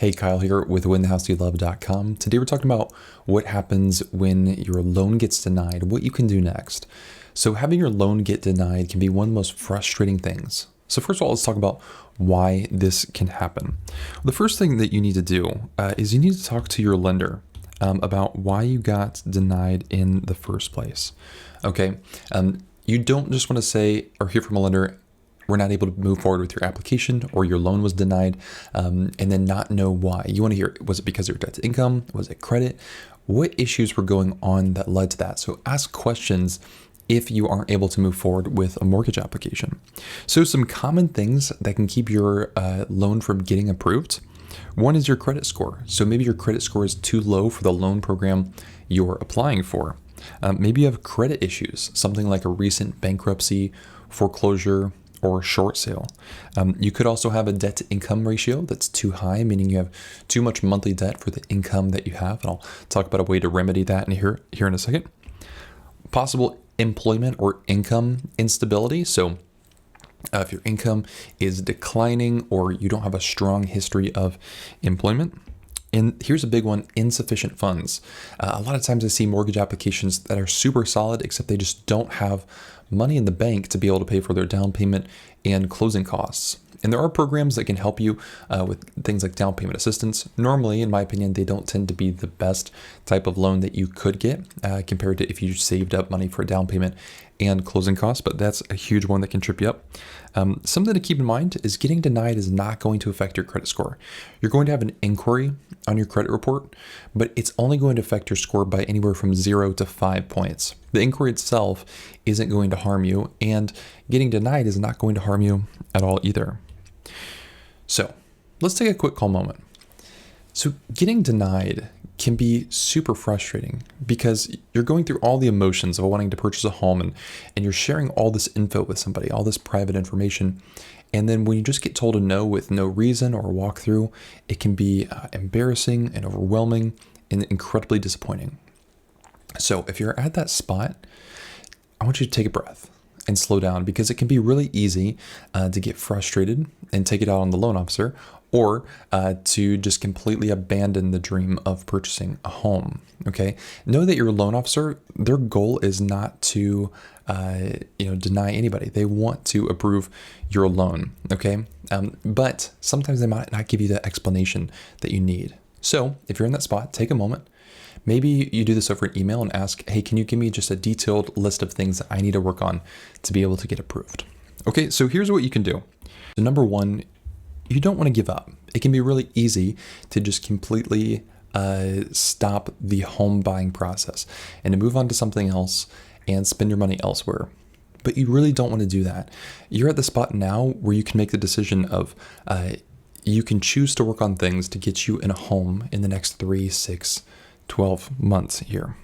Hey, Kyle here with winthehouseyoulove.com. Today we're talking about what happens when your loan gets denied, what you can do next. So having your loan get denied can be one of the most frustrating things. So first of all, let's talk about why this can happen. The first thing that you need to do is you need to talk to your lender about why you got denied in the first place. Okay, you don't just want to say or hear from a lender, we're not able to move forward with your application or your loan was denied, and then not know why. You want to hear, was it because of your debt to income? Was it credit? What issues were going on that led to that? So ask questions if you aren't able to move forward with a mortgage application. So some common things that can keep your loan from getting approved. One is your credit score. So maybe your credit score is too low for the loan program you're applying for. Maybe you have credit issues, something like a recent bankruptcy, foreclosure, or short sale. You could also have a debt to income ratio that's too high, meaning you have too much monthly debt for the income that you have. And I'll talk about a way to remedy that here in a second. Possible employment or income instability. So if your income is declining or you don't have a strong history of employment. And here's a big one, insufficient funds. A lot of times I see mortgage applications that are super solid, except they just don't have money in the bank to be able to pay for their down payment and closing costs. And there are programs that can help you with things like down payment assistance. Normally, in my opinion, they don't tend to be the best type of loan that you could get compared to if you saved up money for a down payment and closing costs, but that's a huge one that can trip you up. Something to keep in mind is getting denied is not going to affect your credit score. You're going to have an inquiry on your credit report, but it's only going to affect your score by anywhere from 0 to 5 points. The inquiry itself isn't going to harm you, and getting denied is not going to harm you at all either. So let's take a quick calm moment. So getting denied can be super frustrating because you're going through all the emotions of wanting to purchase a home and you're sharing all this info with somebody, all this private information. And then when you just get told a no with no reason or walkthrough, it can be embarrassing and overwhelming and incredibly disappointing. So if you're at that spot, I want you to take a breath and slow down, because it can be really easy to get frustrated and take it out on the loan officer, or to just completely abandon the dream of purchasing a home. Okay, know that your loan officer, their goal is not to deny anybody. They want to approve your loan. Okay, but sometimes they might not give you the explanation that you need. So if you're in that spot, take a moment. Maybe you do this over an email and ask, hey, can you give me just a detailed list of things that I need to work on to be able to get approved? Okay, so here's what you can do. So number one, you don't want to give up. It can be really easy to just completely stop the home buying process and to move on to something else and spend your money elsewhere. But you really don't want to do that. You're at the spot now where you can make the decision of you can choose to work on things to get you in a home in the next 3, 6, 12 months here.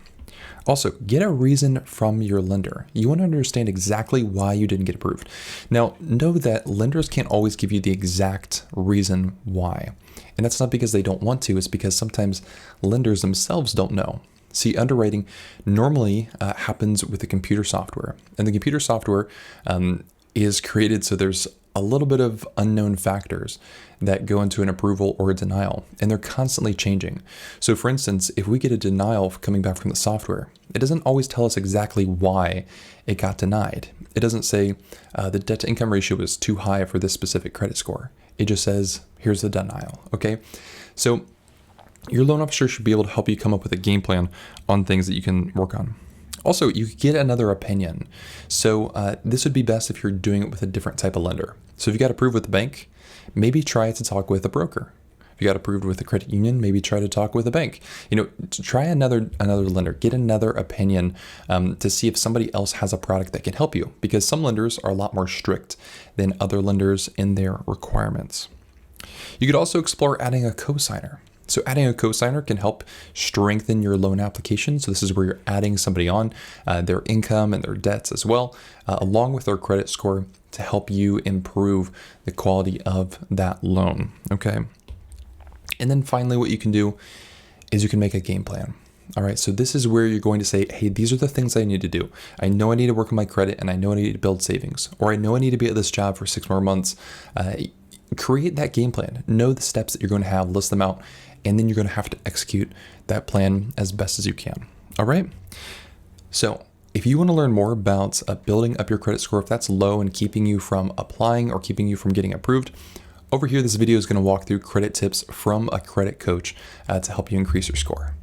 Also, get a reason from your lender. You want to understand exactly why you didn't get approved. Now, know that lenders can't always give you the exact reason why. And that's not because they don't want to, it's because sometimes lenders themselves don't know. See, underwriting normally happens with the computer software. And the computer software is created so there's a little bit of unknown factors that go into an approval or a denial, and they're constantly changing. So for instance, if we get a denial coming back from the software, it doesn't always tell us exactly why it got denied. It doesn't say the debt to income ratio is too high for this specific credit score. It just says, here's the denial, okay? So your loan officer should be able to help you come up with a game plan on things that you can work on. Also, you could get another opinion. So this would be best if you're doing it with a different type of lender. So if you got approved with the bank, maybe try to talk with a broker. If you got approved with a credit union, maybe try to talk with a bank. Try another lender, get another opinion to see if somebody else has a product that can help you, because some lenders are a lot more strict than other lenders in their requirements. You could also explore adding a cosigner. So adding a cosigner can help strengthen your loan application. So this is where you're adding somebody on, their income and their debts as well, along with their credit score to help you improve the quality of that loan, okay? And then finally, what you can do is you can make a game plan. All right, so this is where you're going to say, hey, these are the things I need to do. I know I need to work on my credit, and I know I need to build savings, or I know I need to be at this job for 6 more months. create that game plan. Know the steps that you're going to have, list them out, and then you're going to have to execute that plan as best as you can. All right? So if you want to learn more about building up your credit score, if that's low and keeping you from applying or keeping you from getting approved, over here, this video is going to walk through credit tips from a credit coach to help you increase your score.